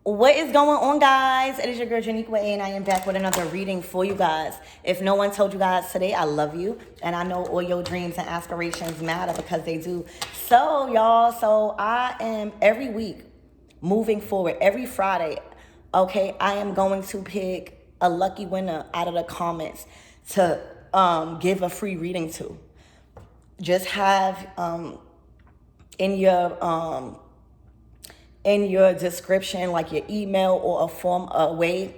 What is going on, guys? It is your girl Janiqua A, and I am back with another reading for you guys. If no one told you guys today, I love you, and I know all your dreams and aspirations matter because they do. So y'all, I am every week moving forward, every Friday, okay, I am going to pick a lucky winner out of the comments to give a free reading to. Just have in your description, like your email or a way,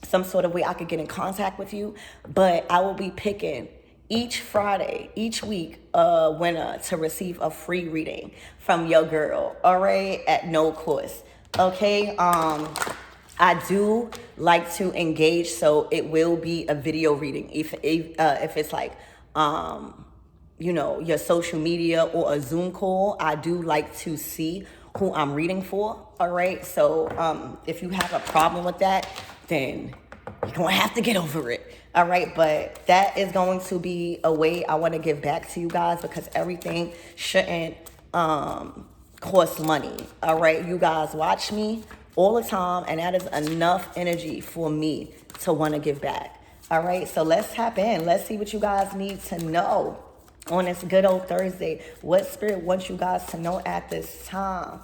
some sort of way I could get in contact with you. But I will be picking each Friday, each week, a winner to receive a free reading from your girl, all right, at no cost. Okay, I do like to engage, so it will be a video reading. If it's like your social media or a Zoom call, I do like to see who I'm reading for, all right? So if you have a problem with that, then you're gonna have to get over it, all right? But that is going to be a way I wanna give back to you guys because everything shouldn't cost money, all right? You guys watch me all the time, and that is enough energy for me to wanna give back, all right? So let's tap in. Let's see what you guys need to know on this good old Thursday. What Spirit wants you guys to know at this time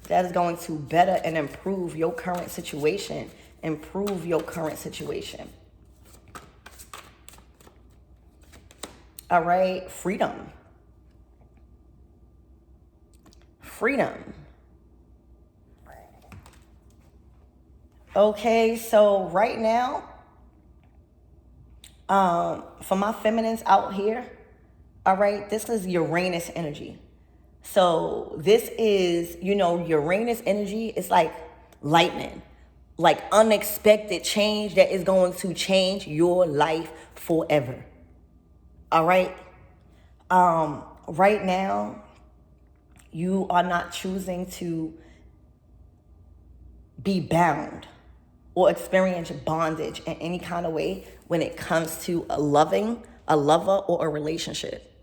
that is going to better and improve your current situation. Improve your current situation. All right, freedom. Freedom. Okay, so right now, for my feminines out here, all right, this is Uranus energy. So this is, Uranus energy is like lightning, like unexpected change that is going to change your life forever. All right. Right now, you are not choosing to be bound or experience bondage in any kind of way when it comes to a lover or a relationship.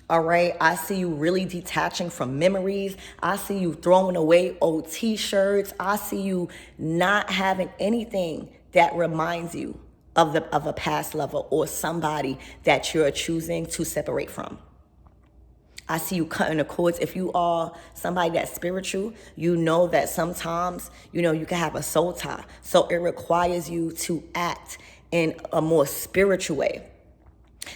All right, I see you really detaching from memories. I see you throwing away old t-shirts. I see you not having anything that reminds you of a past lover or somebody that you're choosing to separate from. I see you cutting the cords. If you are somebody that's spiritual, you know that sometimes, you can have a soul tie. So it requires you to act in a more spiritual way.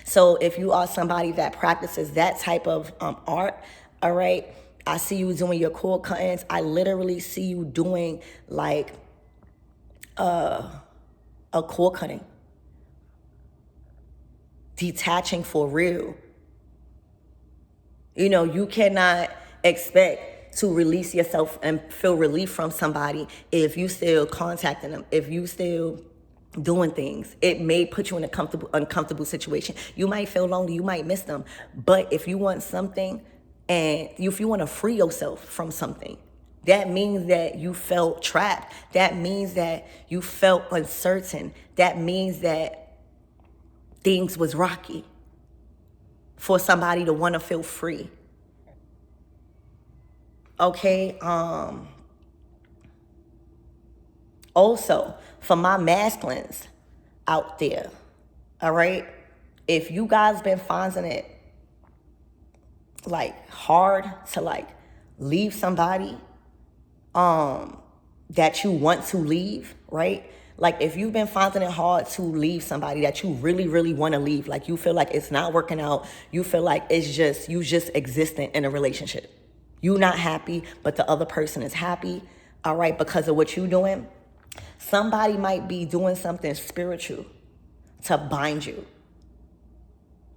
So if you are somebody that practices that type of art, all right, I see you doing your cord cuttings. I literally see you doing like a cord cutting. Detaching for real. You cannot expect to release yourself and feel relief from somebody if you still contacting them, if you still doing things. It may put you in a uncomfortable situation. You might feel lonely, you might miss them. But if you want something and if you want to free yourself from something, that means that you felt trapped. That means that you felt uncertain. That means that things was rocky for somebody to want to feel free. Okay, also, for my masculines out there, all right, if you guys been finding it like hard to like leave somebody that you want to leave, right? Like if you've been finding it hard to leave somebody that you really, really want to leave, like you feel like it's not working out, you feel like you just existing in a relationship. You not happy, but the other person is happy, all right, because of what you doing. Somebody might be doing something spiritual to bind you,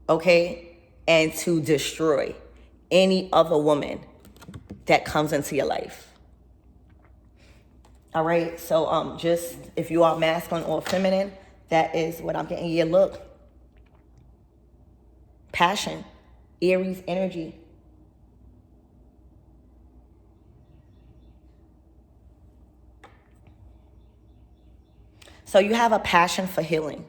okay, and to destroy any other woman that comes into your life. All right, so just if you are masculine or feminine, that is what I'm getting. Yeah, look, passion, Aries energy. So you have a passion for healing.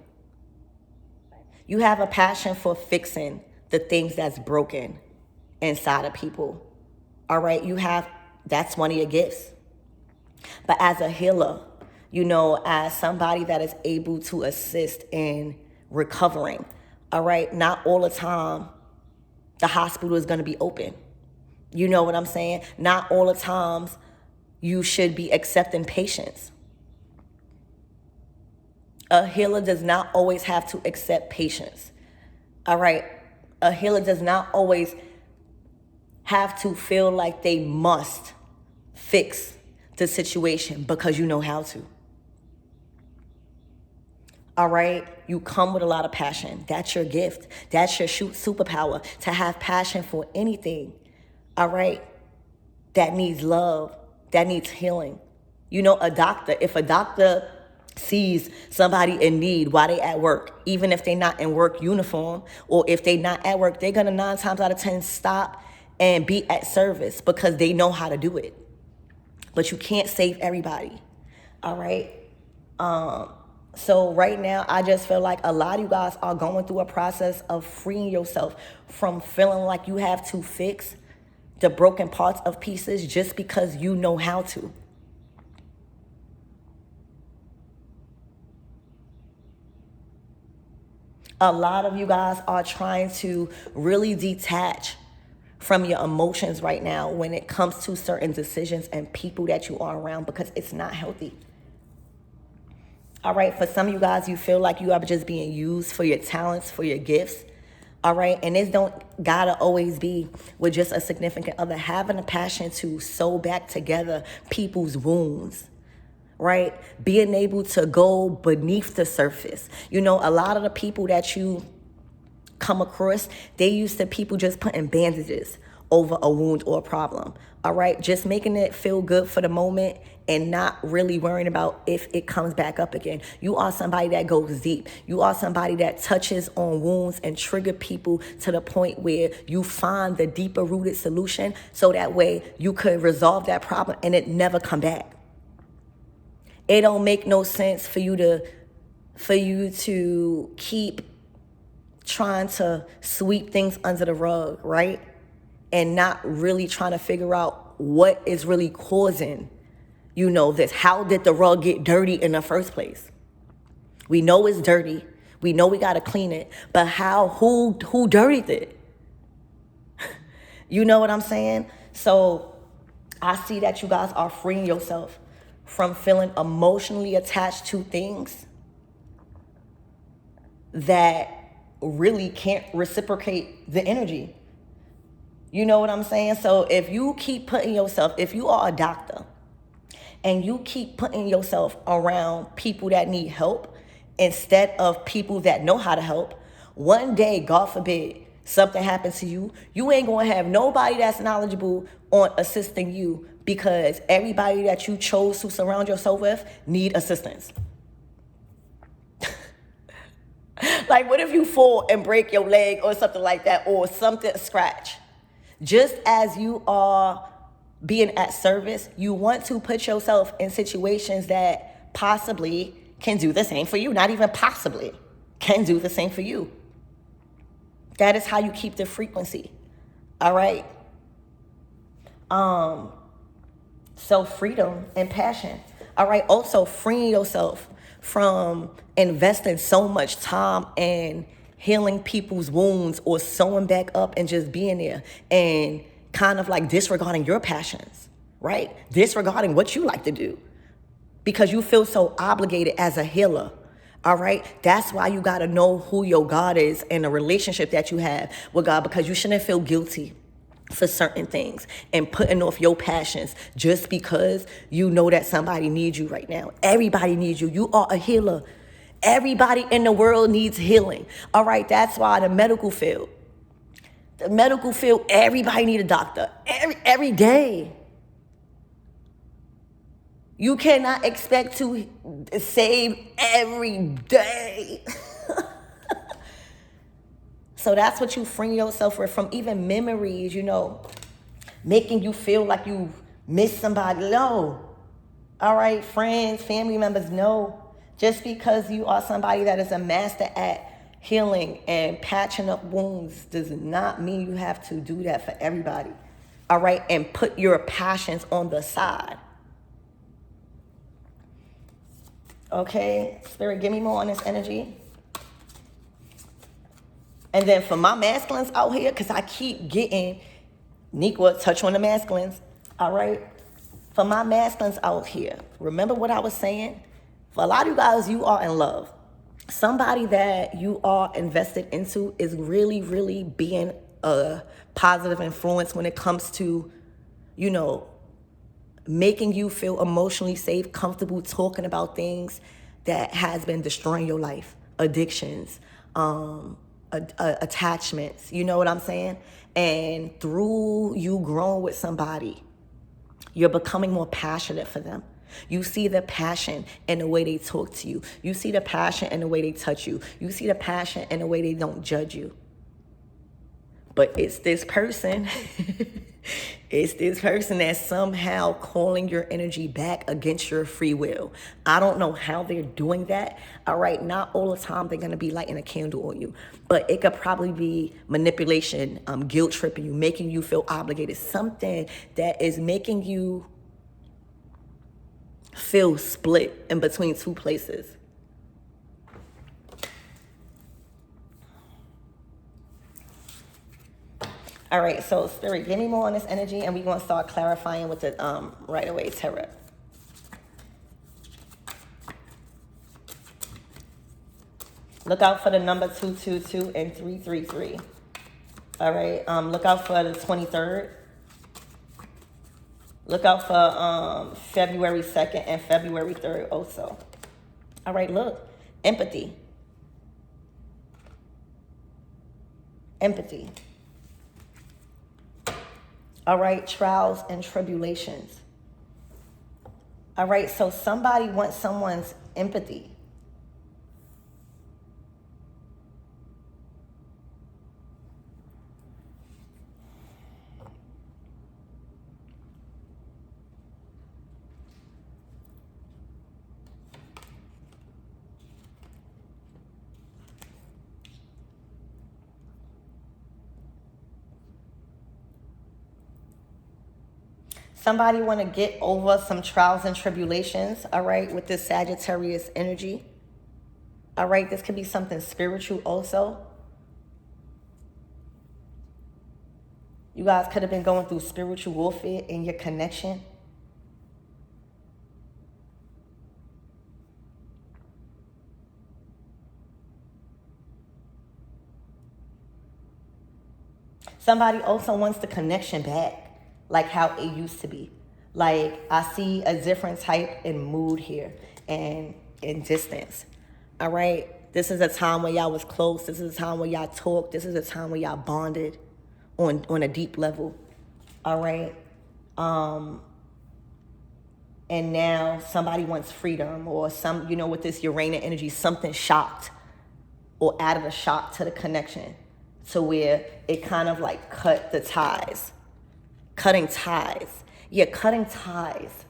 You have a passion for fixing the things that's broken inside of people. All right, that's one of your gifts. But as a healer, as somebody that is able to assist in recovering, all right, not all the time the hospital is going to be open. You know what I'm saying? Not all the times you should be accepting patients. A healer does not always have to accept patients. All right? A healer does not always have to feel like they must fix the situation because you know how to. All right? You come with a lot of passion. That's your gift. That's your superpower, to have passion for anything. All right? That needs love, that needs healing. If a doctor sees somebody in need while they at work, even if they're not in work uniform, or if they're not at work, they're gonna 9 times out of 10 stop and be at service because they know how to do it. But you can't save everybody, all right? So right now, I just feel like a lot of you guys are going through a process of freeing yourself from feeling like you have to fix the broken parts of pieces just because you know how to. A lot of you guys are trying to really detach from your emotions right now when it comes to certain decisions and people that you are around, because it's not healthy. All right, for some of you guys, you feel like you are just being used for your talents, for your gifts. All right, and this don't gotta always be with just a significant other. Having a passion to sew back together people's wounds, right? Being able to go beneath the surface. A lot of the people that you come across, they used to people just putting bandages over a wound or a problem. All right, just making it feel good for the moment and not really worrying about if it comes back up again. You are somebody that goes deep. You are somebody that touches on wounds and trigger people to the point where you find the deeper rooted solution, so that way you could resolve that problem and it never come back. It don't make no sense for you to keep trying to sweep things under the rug, right? And not really trying to figure out what is really causing, this. How did the rug get dirty in the first place? We know it's dirty. We know we got to clean it. But who dirtied it? You know what I'm saying? So I see that you guys are freeing yourself from feeling emotionally attached to things that really can't reciprocate the energy. You know what I'm saying? So if you keep putting yourself, if you are a doctor and you keep putting yourself around people that need help instead of people that know how to help, one day, God forbid, something happens to you, you ain't going to have nobody that's knowledgeable on assisting you, because everybody that you chose to surround yourself with need assistance. Like, what if you fall and break your leg or something like that, or something scratch? Just as you are being at service, you want to put yourself in situations that possibly can do the same for you. Not even possibly can do the same for you. That is how you keep the frequency. All right. So freedom and passion. All right. Also freeing yourself from investing so much time in healing people's wounds or sewing back up and just being there and kind of like disregarding your passions, right? Disregarding what you like to do because you feel so obligated as a healer. All right. That's why you got to know who your God is and the relationship that you have with God, because you shouldn't feel guilty for certain things and putting off your passions just because you know that somebody needs you right now. Everybody needs you. You are a healer. Everybody in the world needs healing. All right. That's why the medical field, everybody need a doctor every day. You cannot expect to save every day. So that's what you free yourself from, even memories, making you feel like you missed somebody. No. All right, friends, family members, no. Just because you are somebody that is a master at healing and patching up wounds does not mean you have to do that for everybody. All right, and put your passions on the side. Okay, Spirit, give me more on this energy. And then for my masculines out here, because I keep getting, Nikwa, touch on the masculines, all right? For my masculines out here, remember what I was saying? For a lot of you guys, you are in love. Somebody that you are invested into is really, really being a positive influence when it comes to, you know, making you feel emotionally safe, comfortable talking about things that has been destroying your life, addictions, attachments, you know what I'm saying? And through you growing with somebody, you're becoming more passionate for them. You see the passion in the way they talk to you. You see the passion in the way they touch you. You see the passion in the way they don't judge you. But it's this person, it's this person that's somehow calling your energy back against your free will. I don't know how they're doing that. All right, not all the time they're gonna be lighting a candle on you, but it could probably be manipulation, guilt tripping you, making you feel obligated, something that is making you feel split in between two places. All right, so Spirit, give me more on this energy, and we're going to start clarifying with the right away tarot. Look out for the number 222 and 333. All right, look out for the 23rd. Look out for February 2nd and February 3rd also. All right, look, empathy. Empathy. All right, trials and tribulations. All right, so somebody wants someone's empathy. Somebody want to get over some trials and tribulations, all right, with this Sagittarius energy. All right, this could be something spiritual also. You guys could have been going through spiritual warfare in your connection. Somebody also wants the connection back, like how it used to be. Like, I see a different type in mood here and in distance. All right? This is a time where y'all was close. This is a time where y'all talked. This is a time where y'all bonded on a deep level. All right? And now somebody wants freedom, or some, you know, with this Uranus energy, something shocked or added a shock to the connection to where it kind of like cut the ties. Cutting ties. Yeah, cutting ties.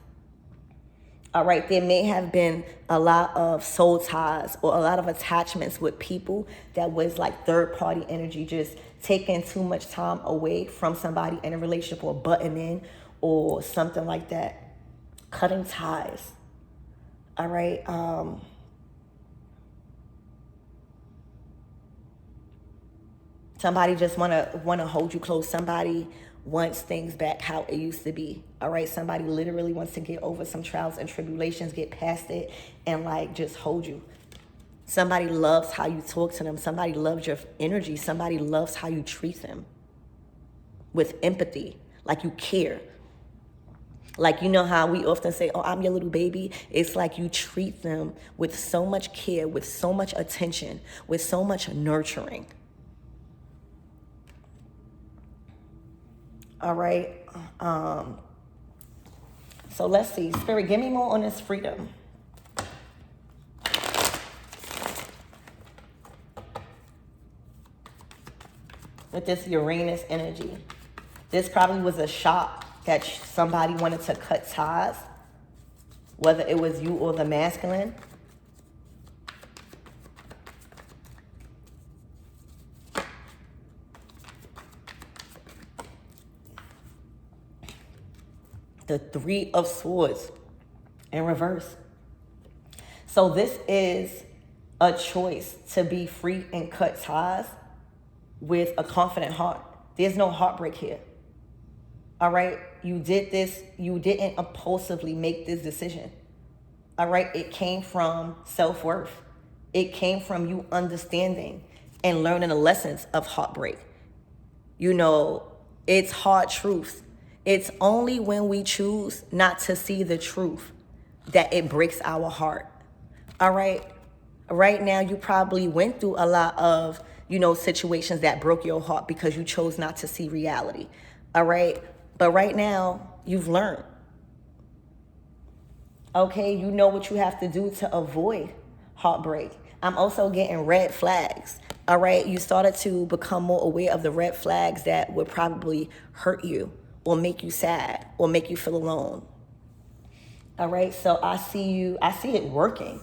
All right, there may have been a lot of soul ties or a lot of attachments with people that was like third party energy, just taking too much time away from somebody in a relationship, or butting in or something like that. Cutting ties. All right. Somebody just wanna hold you close. Somebody wants things back how it used to be. All right. Somebody literally wants to get over some trials and tribulations, get past it, and like just hold you. Somebody loves how you talk to them. Somebody loves your energy. Somebody loves how you treat them with empathy, like you care. Like, you know how we often say, oh, I'm your little baby. It's like you treat them with so much care, with so much attention, with so much nurturing. All right. So let's see. Spirit, give me more on this freedom. With this Uranus energy. This probably was a shock that somebody wanted to cut ties, whether it was you or the masculine. The Three of Swords in reverse. So this is a choice to be free and cut ties with a confident heart. There's no heartbreak here. All right? You did this. You didn't impulsively make this decision. All right? It came from self-worth. It came from you understanding and learning the lessons of heartbreak. You know, it's hard truth. It's only when we choose not to see the truth that it breaks our heart. All right? Right now, you probably went through a lot of, situations that broke your heart because you chose not to see reality. All right? But right now, you've learned. Okay? You know what you have to do to avoid heartbreak. I'm also getting red flags. All right? You started to become more aware of the red flags that would probably hurt you or make you sad or make you feel alone. All right? So I see it working.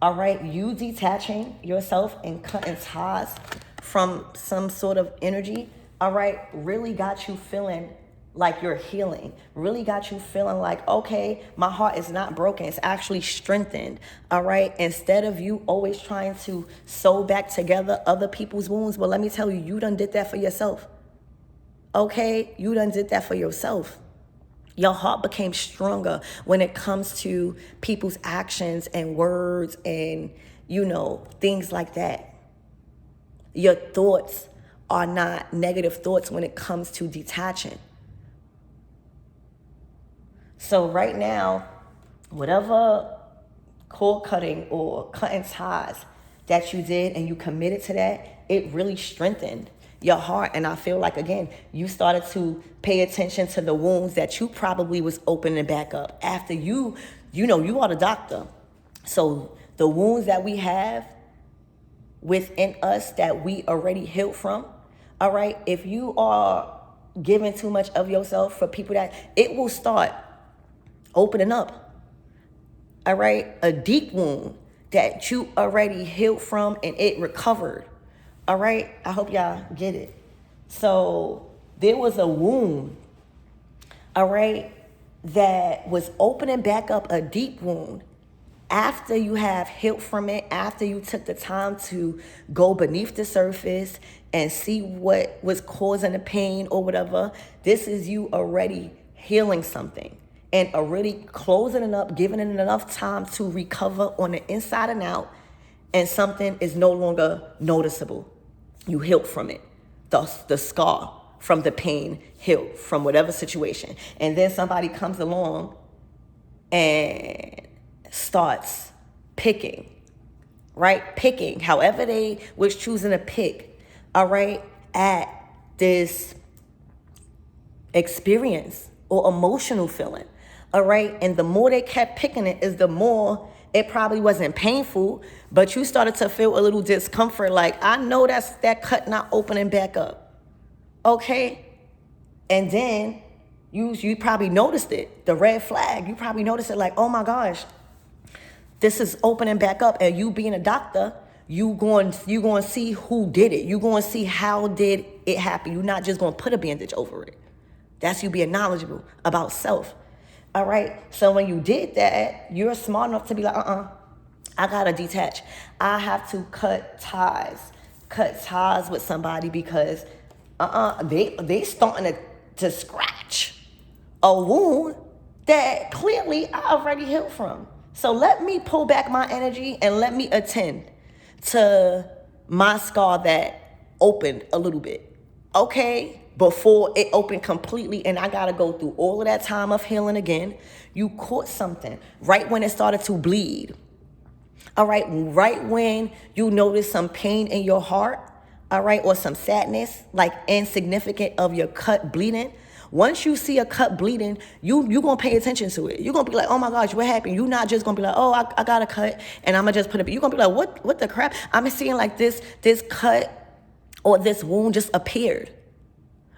All right? You detaching yourself and cutting ties from some sort of energy, all right, really got you feeling like you're healing, really got you feeling like, okay, my heart is not broken, it's actually strengthened. All right, instead of you always trying to sew back together other people's wounds, well, let me tell you, you done did that for yourself. Okay, you done did that for yourself. Your heart became stronger when it comes to people's actions and words and, things like that. Your thoughts are not negative thoughts when it comes to detaching. So right now, whatever cord cutting or cutting ties that you did and you committed to that, it really strengthened your heart. And I feel like, again, you started to pay attention to the wounds that you probably was opening back up after you are the doctor. So the wounds that we have within us that we already healed from, all right, if you are giving too much of yourself for people, that it will start opening up. All right, a deep wound that you already healed from and it recovered. All right, I hope y'all get it. So there was a wound, all right, that was opening back up, a deep wound. After you have healed from it, after you took the time to go beneath the surface and see what was causing the pain or whatever, this is you already healing something and already closing it up, giving it enough time to recover on the inside and out, and something is no longer noticeable. You healed from it. The scar from the pain healed from whatever situation. And then somebody comes along and starts picking, right? Picking, however they was choosing to pick, all right, at this experience or emotional feeling, all right? And the more they kept picking it is the more it probably wasn't painful, but you started to feel a little discomfort, like, I know that's that cut not opening back up, okay? And then you probably noticed it, the red flag. You probably noticed it like, oh my gosh, this is opening back up. And you being a doctor, you going to see who did it. You going to see how did it happen. You're not just going to put a bandage over it. That's you being knowledgeable about self. All right. So when you did that, you're smart enough to be like, I got to detach. I have to cut ties with somebody because they starting to scratch a wound that clearly I already healed from. So let me pull back my energy and let me attend to my scar that opened a little bit, okay? Before it opened completely and I gotta go through all of that time of healing again. You caught something right when it started to bleed. All right, right when you notice some pain in your heart, all right, or some sadness, like insignificant of your cut bleeding. Once you see a cut bleeding, you gonna pay attention to it. You're gonna be like, oh my gosh, what happened? You're not just gonna be like, oh, I got a cut and I'm gonna just put it. You're gonna be like, what the crap? I'm seeing like this cut or this wound just appeared,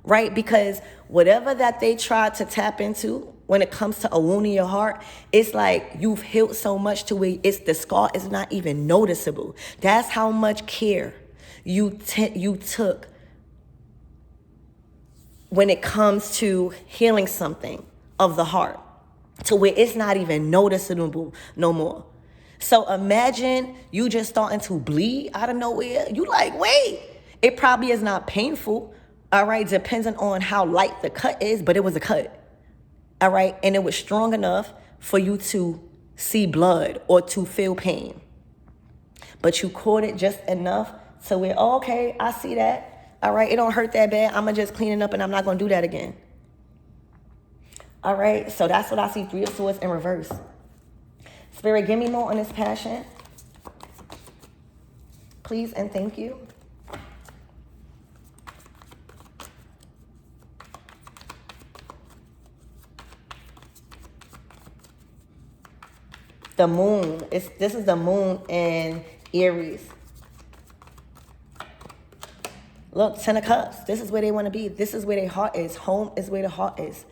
right? Because whatever that they tried to tap into when it comes to a wound in your heart, it's like you've healed so much to where the scar is not even noticeable. That's how much care you took when it comes to healing something of the heart, to where it's not even noticeable no more. So imagine you just starting to bleed out of nowhere. You like, wait, it probably is not painful, all right, depending on how light the cut is, but it was a cut, all right? And it was strong enough for you to see blood or to feel pain. But you caught it just enough to where, oh, okay, I see that. All right, it don't hurt that bad. I'm going to just clean it up and I'm not going to do that again. All right, so that's what I see, Three of Swords in reverse. Spirit, give me more on this passion. Please and thank you. The moon. This is the moon in Aries. Look, 10 of Cups. This is where they want to be. This is where their heart is. Home is where the heart is.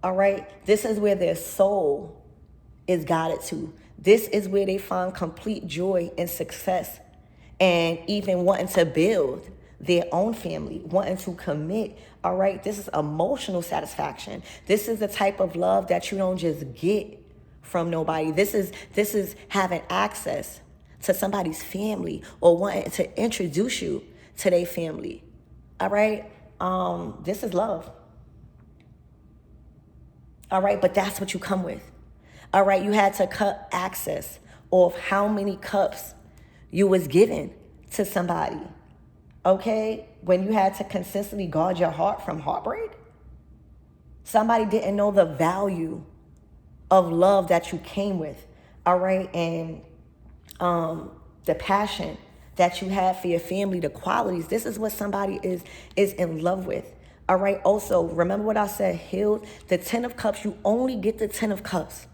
All right? This is where their soul is guided to. This is where they find complete joy and success, and even wanting to build their own family, wanting to commit. All right? This is emotional satisfaction. This is the type of love that you don't just get from nobody. This is having access to somebody's family or wanting to introduce you to their family. All right? This is love. All right? But that's what you come with. All right? You had to cut access of how many cups you was given to somebody. Okay? When you had to consistently guard your heart from heartbreak. Somebody didn't know the value of love that you came with. All right? And the passion that you have for your family, the qualities. This is what somebody is in love with. All right. Also, remember what I said, healed. The 10 of Cups, you only get the 10 of Cups.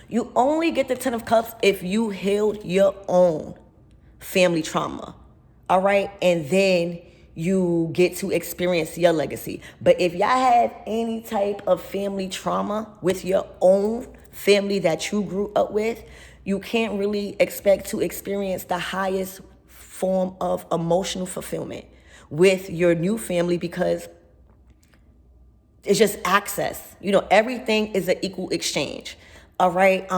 You only get the 10 of Cups if you healed your own family trauma. All right. And then you get to experience your legacy. But if y'all have any type of family trauma with your own family that you grew up with, you can't really expect to experience the highest form of emotional fulfillment with your new family, because it's just access. You know, everything is an equal exchange. All right.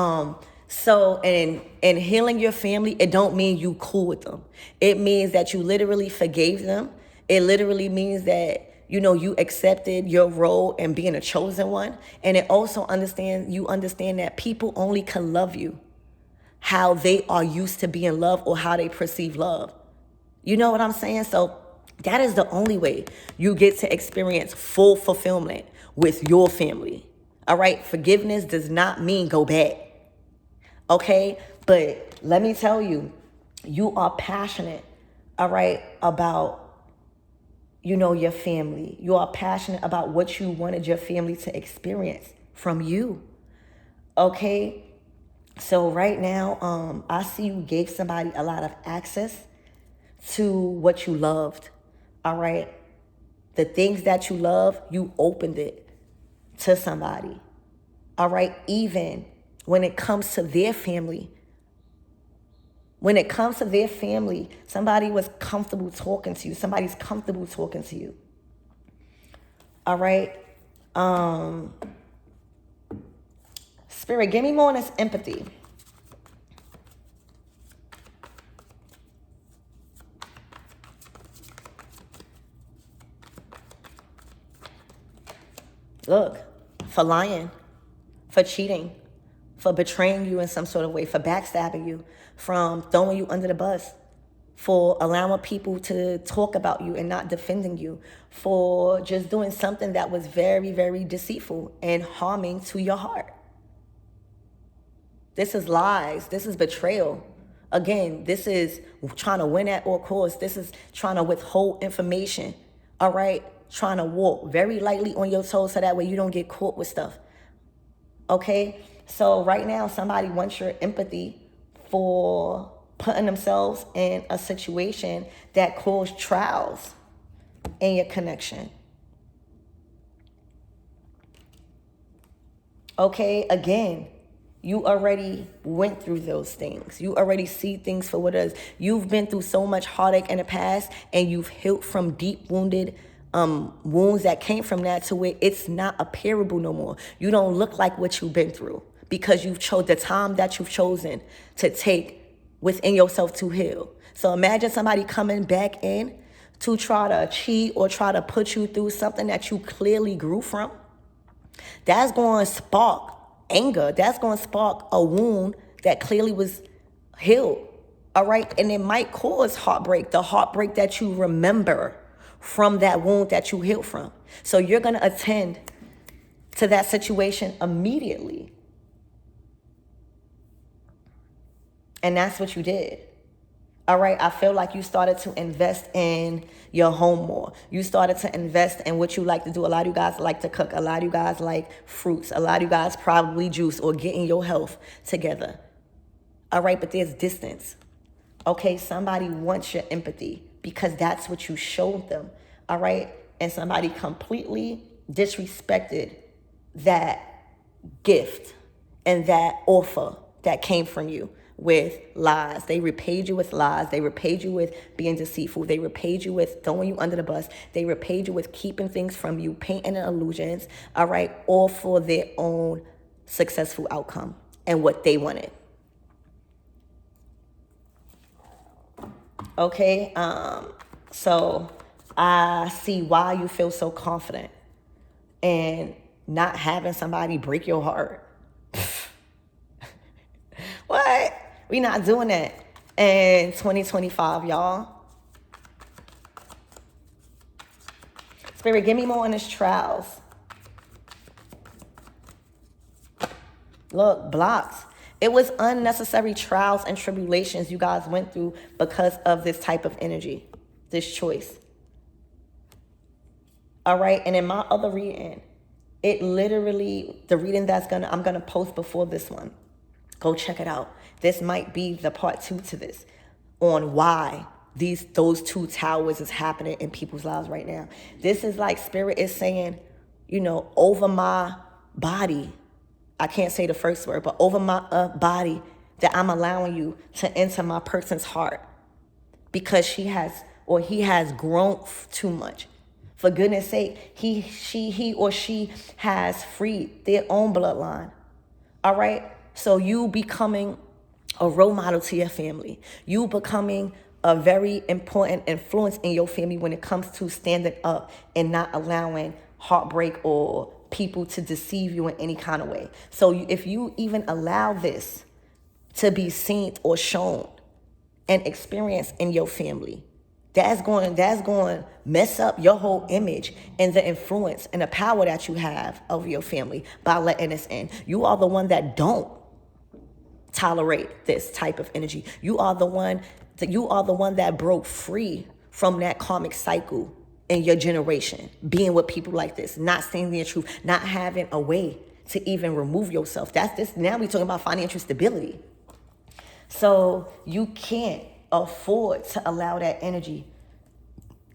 So in healing your family, it don't mean you cool with them. It means that you literally forgave them. It literally means that, you know, you accepted your role in being a chosen one. And it also you understand that people only can love you how they are used to being loved or how they perceive love. You know what I'm saying? So that is the only way you get to experience full fulfillment with your family. All right? Forgiveness does not mean go back. Okay? But let me tell you, you are passionate, all right, about, you know, your family. You are passionate about what you wanted your family to experience from you. Okay? So right now, I see you gave somebody a lot of access to what you loved, all right? The things that you love, you opened it to somebody, all right? Even when it comes to their family. When it comes to their family, somebody was comfortable talking to you. Somebody's comfortable talking to you, all right? Spirit, give me more on this empathy. Look, for lying, for cheating, for betraying you in some sort of way, for backstabbing you, from throwing you under the bus, for allowing people to talk about you and not defending you, for just doing something that was very, very deceitful and harming to your heart. This is lies. This is betrayal. Again, this is trying to win at all costs. This is trying to withhold information. All right? Trying to walk very lightly on your toes so that way you don't get caught with stuff. Okay? So right now, somebody wants your empathy for putting themselves in a situation that caused trials in your connection. Okay? Again, you already went through those things. You already see things for what it is. You've been through so much heartache in the past, and you've healed from deep wounds that came from that to where it's not appearable no more. You don't look like what you've been through because you've chose the time that you've chosen to take within yourself to heal. So imagine somebody coming back in to try to cheat or try to put you through something that you clearly grew from. That's going to spark anger. That's going to spark a wound that clearly was healed. All right. And it might cause heartbreak, the heartbreak that you remember from that wound that you healed from. So you're going to attend to that situation immediately. And that's what you did. All right, I feel like you started to invest in your home more. You started to invest in what you like to do. A lot of you guys like to cook. A lot of you guys like fruits. A lot of you guys probably juice or getting your health together. All right, but there's distance. Okay, somebody wants your empathy because that's what you showed them. All right, and somebody completely disrespected that gift and that offer that came from you with lies. They repaid you with lies. They repaid you with being deceitful. They repaid you with throwing you under the bus. They repaid you with keeping things from you, painting illusions, all right, all for their own successful outcome and what they wanted. Okay, so I see why you feel so confident and not having somebody break your heart. What? We not doing that in 2025, y'all. Spirit, give me more on this trials. Look, blocks. It was unnecessary trials and tribulations you guys went through because of this type of energy, this choice. All right, and in my other reading, it literally, the reading I'm gonna post before this one. Go check it out. This might be the part 2 to this on why those two towers is happening in people's lives right now. This is like Spirit is saying, over my body. I can't say the first word, but over my body, that I'm allowing you to enter my person's heart because he has grown too much. For goodness sake, he or she has freed their own bloodline. All right? So you becoming a role model to your family. You becoming a very important influence in your family when it comes to standing up and not allowing heartbreak or people to deceive you in any kind of way. So if you even allow this to be seen or shown and experienced in your family, that's going to mess up your whole image and the influence and the power that you have over your family by letting this in. You are the one that don't tolerate this type of energy. You are the one that broke free from that karmic cycle in your generation, being with people like this, not saying the truth, not having a way to even remove yourself. That's this. Now we're talking about financial stability. So you can't afford to allow that energy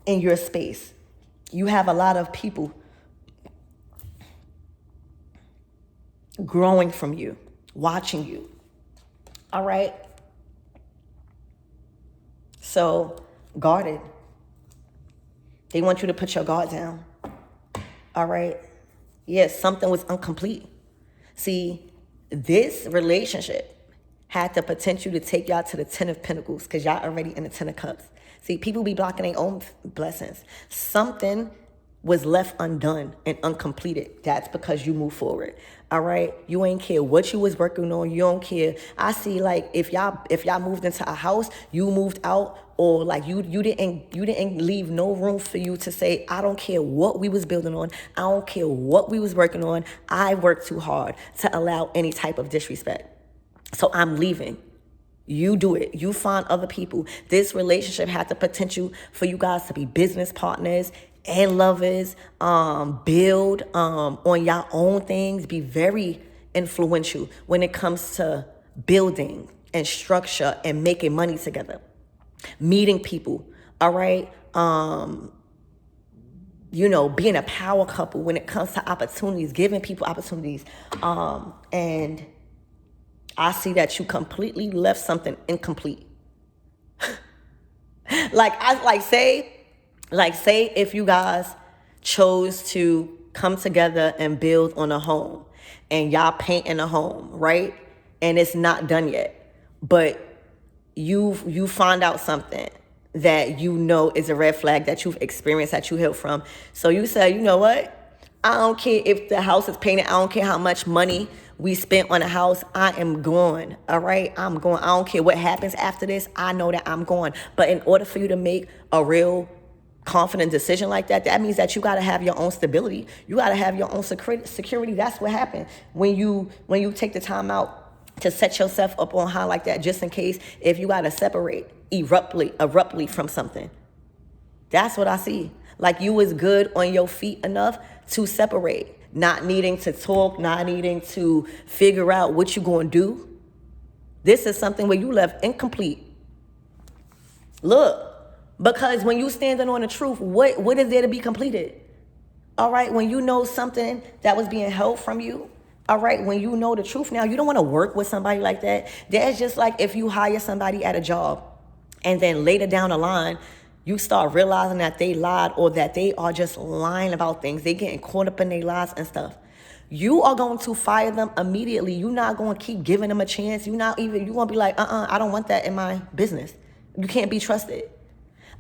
in your space. You have a lot of people growing from you, watching you. All right. So guard it. They want you to put your guard down. All right. Yes, something was incomplete. See, this relationship had the potential to take y'all to the 10 of Pentacles because y'all already in the 10 of Cups. See, people be blocking their own blessings. Something was left undone and uncompleted. That's because you move forward. All right. You ain't care what you was working on. You don't care. I see, like, if y'all moved into a house, you moved out, or like you didn't leave no room for you to say, I don't care what we was building on. I don't care what we was working on. I worked too hard to allow any type of disrespect. So I'm leaving. You do it. You find other people. This relationship had the potential for you guys to be business partners and lovers, build on your own things, be very influential when it comes to building and structure and making money together, meeting people, all right? Being a power couple when it comes to opportunities, giving people opportunities. And I see that you completely left something incomplete. Say if you guys chose to come together and build on a home and y'all painting a home, right? And it's not done yet, but you find out something that you know is a red flag that you've experienced, that you healed from. So you say, you know what? I don't care if the house is painted. I don't care how much money we spent on a house. I am going. All right? I'm going. I don't care what happens after this. I know that I'm going. But in order for you to make a real confident decision like that, that means that you got to have your own stability. You got to have your own security. That's what happened when you take the time out to set yourself up on high like that, just in case if you got to separate abruptly from something. That's what I see. Like you was good on your feet enough to separate, not needing to talk, not needing to figure out what you're going to do. This is something where you left incomplete. Look, because when you standing on the truth, what is there to be completed? All right, when you know something that was being held from you, all right, when you know the truth now, you don't want to work with somebody like that. That's just like if you hire somebody at a job and then later down the line, you start realizing that they lied or that they are just lying about things. They getting caught up in their lies and stuff. You are going to fire them immediately. You're not going to keep giving them a chance. You're going to be like, I don't want that in my business. You can't be trusted.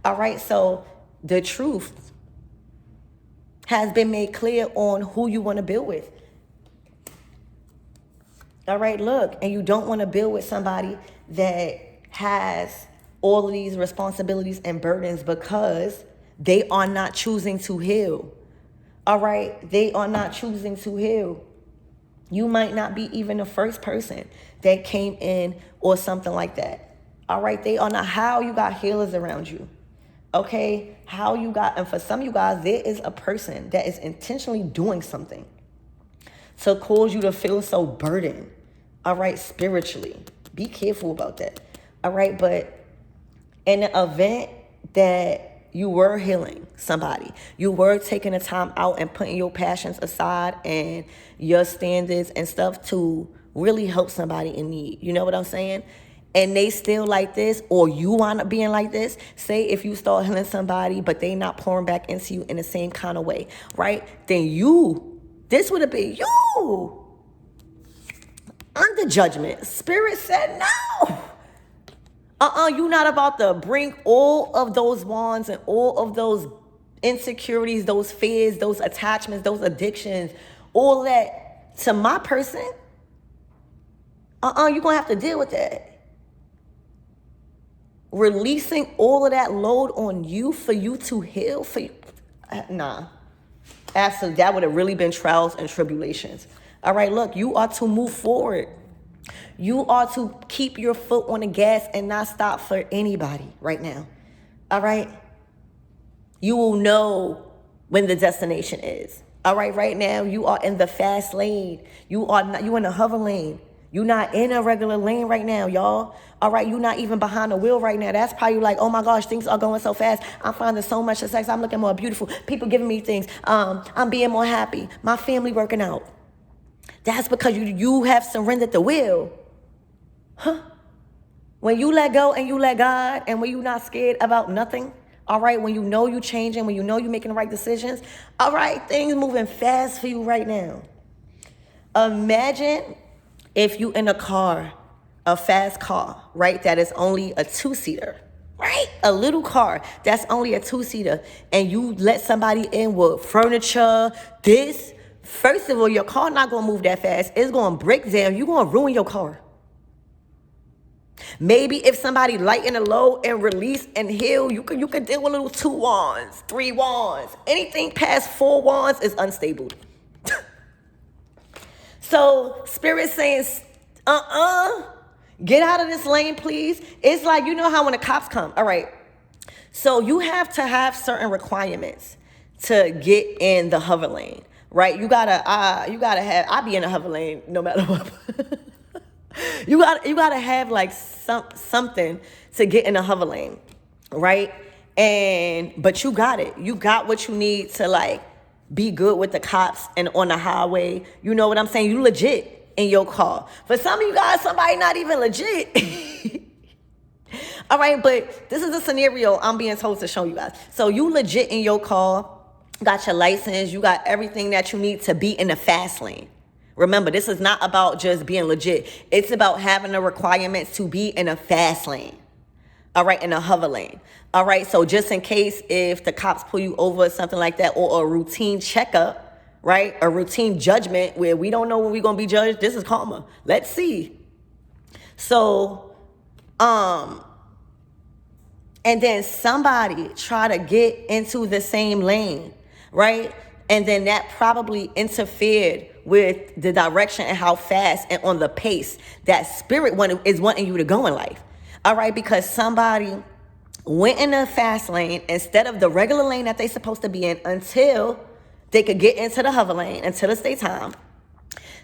All right, so the truth has been made clear on who you want to build with. All right, look, and you don't want to build with somebody that has all of these responsibilities and burdens because they are not choosing to heal. All right, they are not choosing to heal. You might not be even the first person that came in or something like that. All right, they are not. How you got healers around you. Okay, how you got, and for some of you guys, there is a person that is intentionally doing something to cause you to feel so burdened, all right, spiritually. Be careful about that, all right? But in the event that you were healing somebody, you were taking the time out and putting your passions aside and your standards and stuff to really help somebody in need, you know what I'm saying? And they still like this, or you wind up being like this. Say if you start healing somebody, but they not pouring back into you in the same kind of way, right? Then this would have been you under judgment. Spirit said no. You're not about to bring all of those wands and all of those insecurities, those fears, those attachments, those addictions, all that to my person. You're going to have to deal with that. Releasing all of that load on you for you to heal, nah. Absolutely, that would have really been trials and tribulations. All right, look, you are to move forward. You are to keep your foot on the gas and not stop for anybody right now. All right? You will know when the destination is. All right, right now, you are in the fast lane. You in the hover lane. You're not in a regular lane right now, y'all. All right, you're not even behind the wheel right now. That's probably like, oh my gosh, things are going so fast. I'm finding so much success. I'm looking more beautiful. People giving me things. I'm being more happy. My family working out. That's because you have surrendered the will. When you let go and you let God, and when you're not scared about nothing, all right, when you know you're changing, when you know you're making the right decisions, all right, things moving fast for you right now. Imagine if you in a car, a fast car, right, that is only a 2-seater, right? A little car that's only a 2-seater, and you let somebody in with furniture, first of all, your car not going to move that fast. It's going to break down. You're going to ruin your car. Maybe if somebody lighten a load and release and heal, you can deal with little 2 wands, 3 wands. Anything past 4 wands is unstable. So Spirit saying, get out of this lane, please. It's like, you know how when the cops come, all right. So you have to have certain requirements to get in the hover lane, right? You gotta have, I be in the hover lane no matter what. You gotta have like something to get in the hover lane, right? But you got it. You got what you need to like be good with the cops and on the highway. You know what I'm saying? You legit in your car. For some of you guys, somebody not even legit. All right, but this is a scenario I'm being told to show you guys. So you legit in your car, got your license, you got everything that you need to be in the fast lane, Remember, this is not about just being legit. It's about having the requirements to be in a fast lane. All right, in a hover lane. All right, so just in case if the cops pull you over or something like that, or a routine checkup, right? A routine judgment where we don't know when we're going to be judged. This is karma. Let's see. So, and then somebody try to get into the same lane, right? And then that probably interfered with the direction and how fast and on the pace that spirit is wanting you to go in life. All right, because somebody went in the fast lane instead of the regular lane that they're supposed to be in until they could get into the hover lane, until it's their time.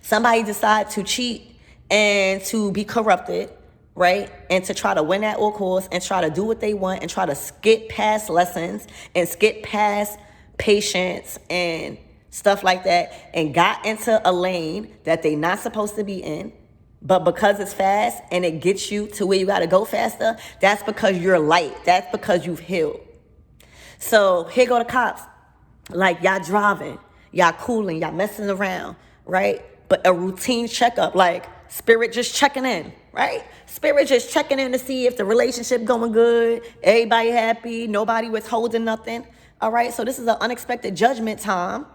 Somebody decided to cheat and to be corrupted, right? And to try to win at all costs and try to do what they want and try to skip past lessons and skip past patience and stuff like that, and got into a lane that they not supposed to be in. But because it's fast and it gets you to where you got to go faster, that's because you're light. That's because you've healed. So here go the cops. Like, y'all driving, y'all cooling, y'all messing around, right? But a routine checkup, like spirit just checking in, right? Spirit just checking in to see if the relationship going good, everybody happy, nobody withholding nothing. All right, so this is an unexpected judgment time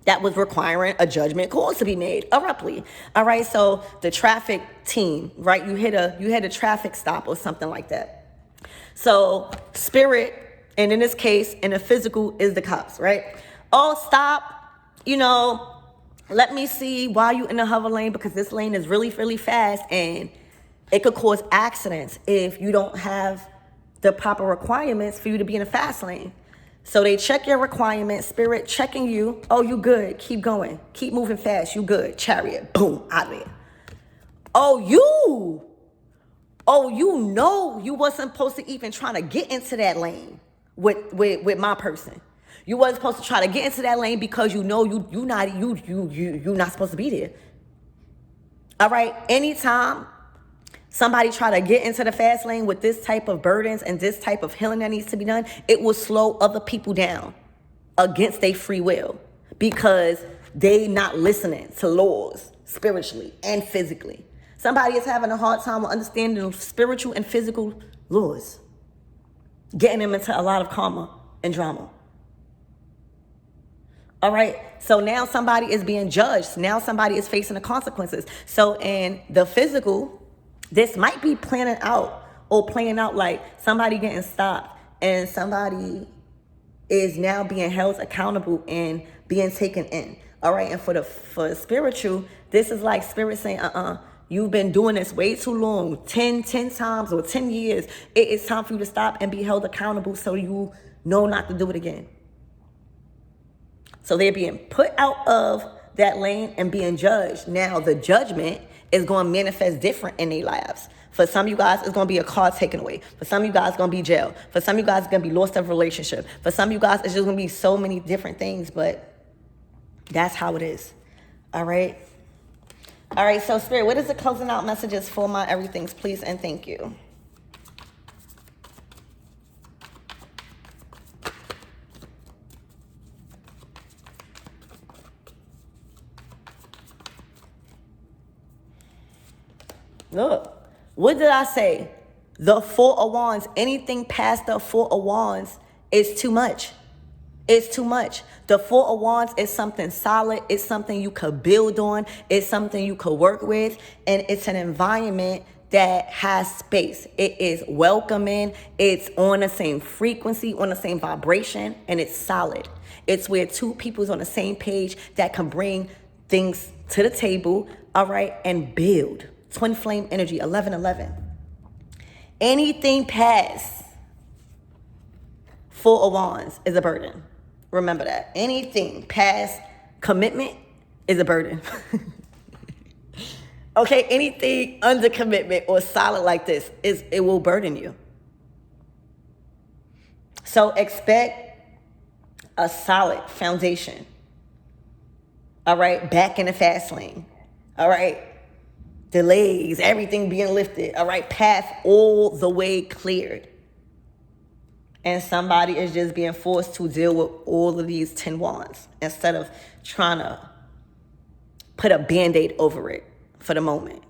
that was requiring a judgment call to be made abruptly. All right, so the traffic team, right? You hit a traffic stop or something like that. So spirit, and in this case, in the physical is the cops, right? Oh, stop, let me see why you in the hover lane, because this lane is really, really fast and it could cause accidents if you don't have the proper requirements for you to be in a fast lane. So they check your requirements, spirit checking you. Oh, you good. Keep going. Keep moving fast. You good. Chariot. Boom. Out of there. You know you wasn't supposed to even try to get into that lane with my person. You wasn't supposed to try to get into that lane because you know you not supposed to be there. All right. Anytime somebody try to get into the fast lane with this type of burdens and this type of healing that needs to be done, it will slow other people down against their free will, because they not listening to laws spiritually and physically. Somebody is having a hard time with understanding spiritual and physical laws, getting them into a lot of karma and drama. All right, so now somebody is being judged. Now somebody is facing the consequences. So in the physical, this might be playing out like somebody getting stopped and somebody is now being held accountable and being taken in. All right, and for spiritual, this is like spirit saying, you've been doing this way too long, 10 times or 10 years. It is time for you to stop and be held accountable so you know not to do it again. So they're being put out of that lane and being judged. Now the judgment is going to manifest different in their lives. For some of you guys, it's going to be a car taken away. For some of you guys, it's going to be jail. For some of you guys, it's going to be lost of relationship. For some of you guys, it's just going to be so many different things, but that's how it is. All right. All right. So Spirit, what is the closing out messages for my everythings, please, and thank you. Look, what did I say? The Four of Wands, anything past the Four of Wands is too much. It's too much. The Four of Wands is something solid. It's something you could build on. It's something you could work with. And it's an environment that has space. It is welcoming. It's on the same frequency, on the same vibration, and it's solid. It's where two people's on the same page that can bring things to the table, all right, and build. Twin flame energy, 1111. Anything past Four of Wands is a burden. Remember that. Anything past commitment is a burden. Okay, anything under commitment or solid like this, it will burden you. So expect a solid foundation. All right, back in the fast lane. All right. Delays, everything being lifted, all right, path all the way cleared. And somebody is just being forced to deal with all of these 10 wands instead of trying to put a Band-Aid over it for the moment.